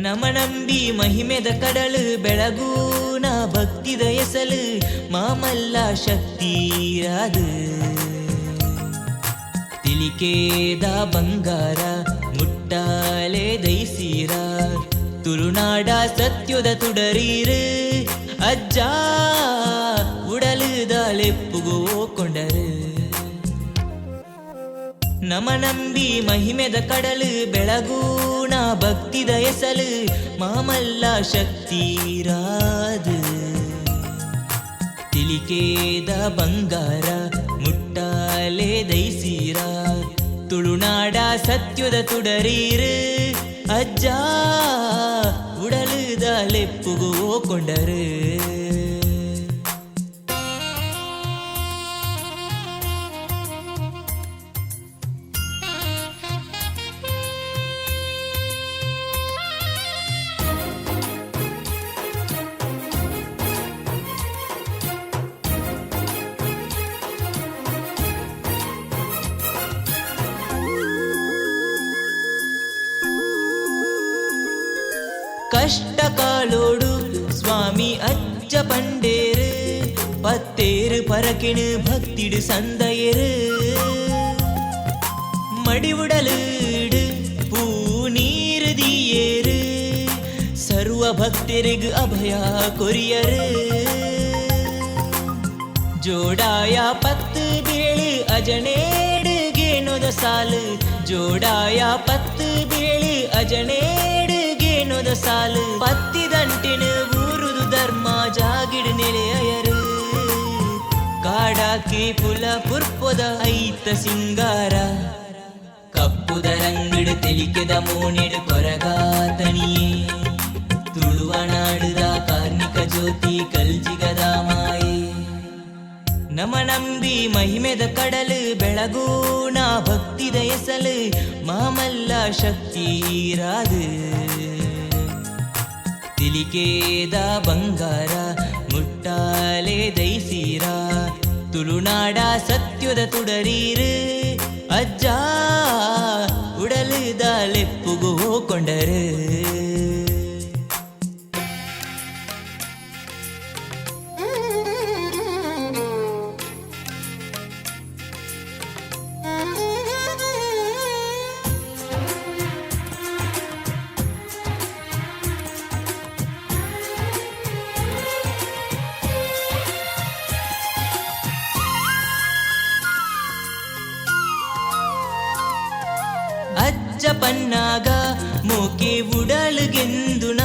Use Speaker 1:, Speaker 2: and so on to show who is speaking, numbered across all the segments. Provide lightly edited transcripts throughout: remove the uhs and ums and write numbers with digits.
Speaker 1: ನಮನಂಬಿ ಮಹಿಮೆದ ಕಡಲು ಬೆಳಗೂನ ಭಕ್ತಿದ ಎಸಲು ಮಾಮಲ್ಲ ಶಕ್ತಿರಾದು ತಿಲಿಕೇದ ಬಂಗಾರ ಮುಟ್ಟಾಲೆ ದೈಸೀರ ತುಳುನಾಡ ಸತ್ಯದ ತುಡರೀರು ಅಜ್ಜ ಉಡಲುದಾಲೆಪ್ಪುಗೋ ಕೊಂಡರು ನಮನಂಬಿ ಮಹಿಮೆದ ಕಡಲು ಬೆಳಗೂಣ ಭಕ್ತಿದ ಎಸಲು ಮಾಮಲ್ಲ ಶಕ್ತಿರಾದು ತಿಲಿಕೇದ ಬಂಗಾರ ಮುಟ್ಟಾಲೆ ದೈಸೀರ ತುಳುನಾಡ ಸತ್ಯದ ತುಡರೀರು ಅಜ್ಜ ಉಡಲುದಾಲೆಪ್ಪುಗೋ ಕೊಂಡರು கஷ்ட காலோடு சுவாமி அச்ச பண்டேரு பத்தேரு பறக்கினு பக்திடு சந்தையரு மடிவுடலீடு பூ நீரு தீயேரு சர்வ பக்தரிகு அபயா கொரியரு ಜೋಡಾಯ 10 ಬೇಳೆ ಅಜನೇಡುಗೇನೊದ ಸಾಲು ಜೋಡಾಯ 10 ಬೇಳೆ ಅಜನೇಡುಗೇನೊದ ಸಾಲು ಪತ್ತಿದಂಟಿನ ಊರುದು ಧರ್ಮ ಜಾಗಿಡು ನೆಲೆಯರು ಕಾಡಾಕಿ ಪುಲ ಪುರ್ಪೊದ ಐತ ಸಿಂಗಾರ ಕಪ್ಪುದ ರಂಗಿಡು ತೆಲಿಕೆದ ಮೋಣಿಡು ಕೊರಗಾತನಿಯೇ ತುಳುವನಾಡುದ ಕಾರ್ಮಿಕ ಜ್ಯೋತಿ ಕಲ್ಜಿಗದ ಮಾಯೆ ನಮನಂಬಿ ಮಹಿಮೆದ ಕಡಲು ಬೆಳಗೂಣ ಭಕ್ತಿದ ಎಸಲು ಮಾಮಲ್ಲ ಶಕ್ತಿರಾದು ತಿಲಿಕೇದ ಬಂಗಾರ ಮುಟ್ಟಾಲೆ ದೈಸೀರ ತುಳುನಾಡ ಸತ್ಯದ ತುಡರೀರು ಅಜ್ಜ ಉಡಲುದಾಲೆಪ್ಪುಗೋ ಕೊಂಡರು ಅಜ್ಜ ಪನ್ನಾಗ ಮೋಕೆ ಉಡಲುಗೆಂದುನ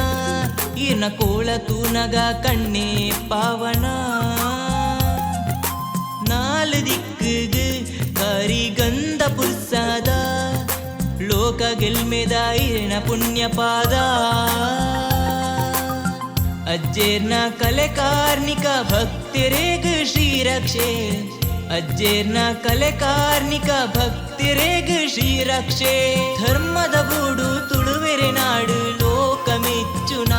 Speaker 1: ಈರ್ನ ಕೋಳ ತೂನಗ ಕಣ್ಣೆ ಪಾವನ ನಾಲು ದಿಕ್ಕುಗು ಕರಿಗಂಧ ಪುರ್ಸಾದ ಲೋಕ ಗೆಲ್ಮೆದ ಈರ್ನ ಪುಣ್ಯಪಾದ ಅಜ್ಜೇರ್ನ ಕಲೆ ಕಾರ್ಮಿಕ ಭಕ್ತರೇಗು ಶ್ರೀರಕ್ಷೆ ಅಜ್ಜೇರ್ನ ಕಲೆ ಕಾರ್ಮಿಕ ಭಕ್ತಿರೇಗು ಶ್ರೀರಕ್ಷೆ ಧರ್ಮದ ಗೂಡು ತುಳುವೆರೆ ನಾಡು ಲೋಕ ಮೆಚ್ಚುನ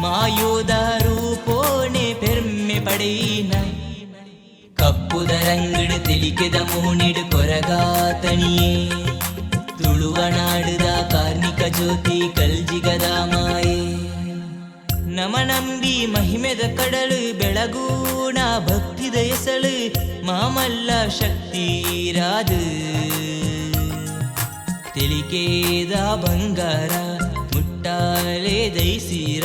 Speaker 1: ಮಾಯೋದ ರೂಪೋಣೆ ಪೆರ್ಮೆ ಪಡೆಯಿನ ಕಪ್ಪುದ ರಂಗಿಡು ತೆಲಿಕೆದ ಮೋಣಿಡು ಕೊರಗಾತನಿಯೇ ತುಳುವನಾಡುದ ಕಾರ್ಮಿಕ ಜ್ಯೋತಿ ಕಲ್ಜಿಗದ ಮಾಯೆ ನಮನಂಬಿ ಮಹಿಮೆದ ಕಡಲು ಬೆಳಗೂಣ ಭಕ್ತಿದ ಎಸಳು ಮಾಮಲ್ಲ ಶಕ್ತಿರಾದು ತಿಲಿಕೇದ ಬಂಗಾರ ಮುಟ್ಟಾಲೆ ದೈಸೀರ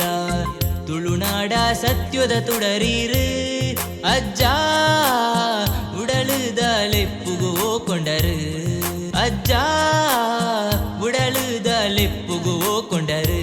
Speaker 1: ತುಳುನಾಡ ಸತ್ಯದ ತುಡರೀರು ಅಜ್ಜ ಉಡಲುದಾಲೆಪ್ಪುಗೋ ಕೊಂಡರು ಅಜ್ಜ ಉಡಲುದಾಲೆಪ್ಪುಗೋ ಕೊಂಡರು